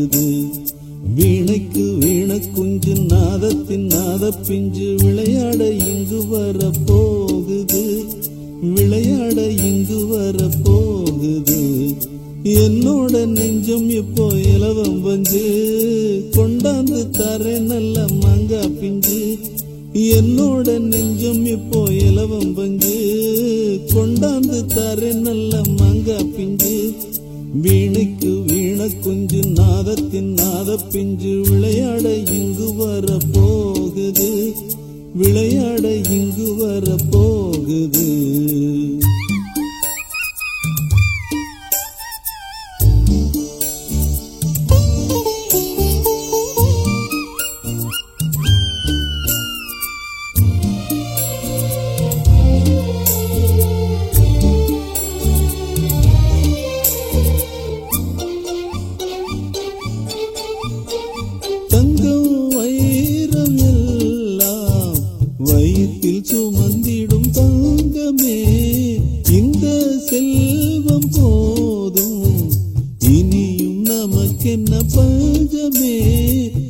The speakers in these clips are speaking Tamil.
போகுது. வீணைக்கு வீண குஞ்சு நாதத்தின் நாத பிஞ்சு விளையாட இங்கு வர போகுது. விளையாட இங்கு வர போகுது. என்னோட நெஞ்சம் இப்போ இலவம் பஞ்சு கொண்டாந்து தர நல்ல மாங்கா பிஞ்சு. என்னோட நெஞ்சம் இப்போ இலவம் பஞ்சு கொண்டாந்து தர நல்ல மாங்கா பிஞ்சு. வீணைக்கு வீண குஞ்சு நாதத்தின் நாத பிஞ்சு விளையாட இங்கு வர போகுது. விளையாட இங்கு வர போகுது. வயிற்றில் சுமந்திடும் தங்கமே இந்த செல்வம் போதும் இனியும் நமக்கென்ன பஞ்சமே.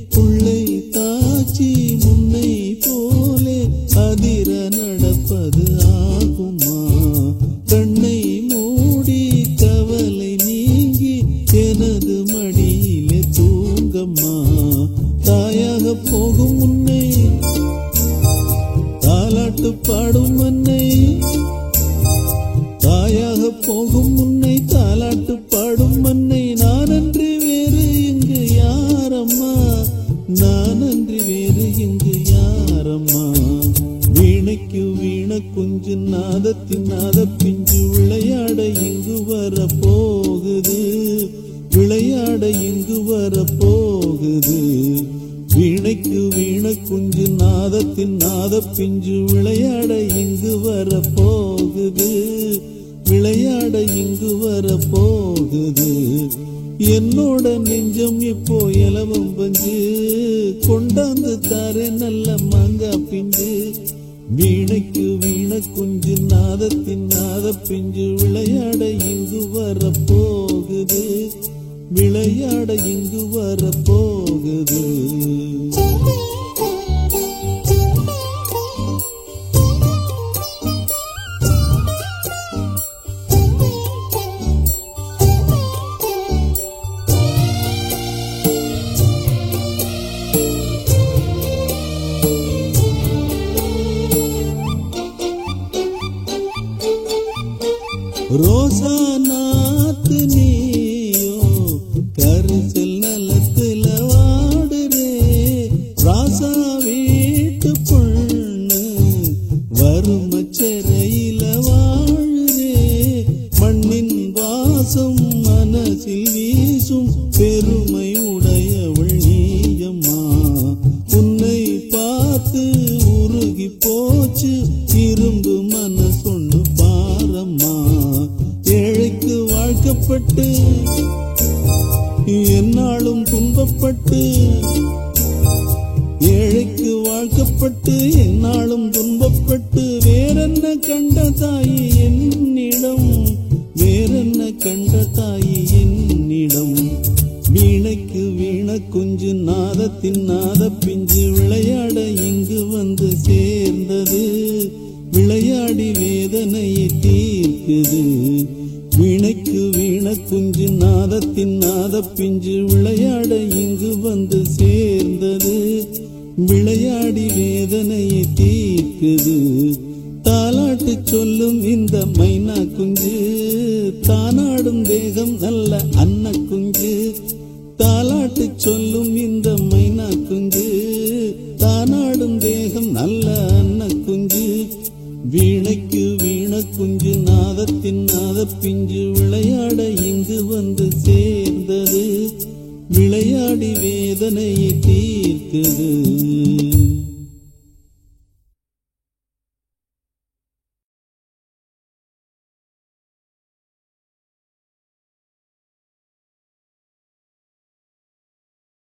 புள்ளை தாச்சி முன்னை போலே அதிர நடப்பது ஆகுமா. கண்ணை மூடி கவலை நீங்கி எனது மடியிலே தூங்கம்மா. தாயாக போகும் முன்னை தாலாட்டு பாடும் மன்னை. தாயாக போகும் முன்னை தாலாட்டு பாடும் மன்னை. நானன்றி வேறு இங்கு யாரம்மா. நானன்றி வேறு இங்கு யாரம்மா. வீணைக்கு வீண குஞ்சு நாதத்தின் நாத பிஞ்சு விளையாட இங்கு வர போகுது. விளையாட இங்கு வர போகுது. வீணைக்கு வீண குஞ்சு நாதத்தின் நாத பிஞ்சு விளையாட இங்கு வர போகுது. விளையாட இங்கு வர போகுது. என்னோட நெஞ்சம் இப்போ இலவம் பஞ்சு கொண்டாந்து தார நல்ல மாங்கா பிஞ்சு. வீணைக்கு வீண குஞ்சு நாதத்தின் நாத பிஞ்சு விளையாட இங்கு வர போகுது. விளையாட இங்கு வர போகுது. ரோசா நாத்து நீயோ கரிசல் நலத்துல வாடுறே. ராசா வீட்டு பொண்ணு வறுமச்செறையில வாழுறே. மண்ணின் வாசம் மனசில் வீசும் பெருமை உடையவள் நீயம்மா. உன்னை பார்த்து உருகி போச்சு இரும்பு மனசொன்னு பாரம்மா. ஏழைக்கு வாழ்க்கப்பட்டு என்னாலும் துன்பப்பட்டு. ஏழைக்கு வாழ்க்கப்பட்டு என்னாலும் துன்பப்பட்டு. வேறென்ன கண்ட தாயி என்னிடம். வேறென்ன கண்ட தாயி என்னிடம். வீணைக்கு வீண குஞ்சு நாதத்தின் நாத பிஞ்சு விளையாட இங்கு வந்து சேர்ந்தது. விளையாடி வேதனையை தீர்க்குது. வீணைக்கு வீண குஞ்சு நாதத்தின் நாத பிஞ்சு விளையாட இங்கு வந்து சேர்ந்தது. விளையாடி வேதனையை தீர்க்குது. தாலாட்டு சொல்லும் இந்த மைனா குஞ்சு தானாடும் தேகம் நல்ல அன்ன குஞ்சு. தாலாட்டு சொல்லும் இந்த மைனா குஞ்சு தானாடும் தேகம் நல்ல அன்ன குஞ்சு. வீணைக்கு வீண குஞ்சு நாதத்தின் நாத பிஞ்சு விளையாட இங்கு வந்து சேர்ந்தது. விளையாடி வேதனையை தீர்க்குது.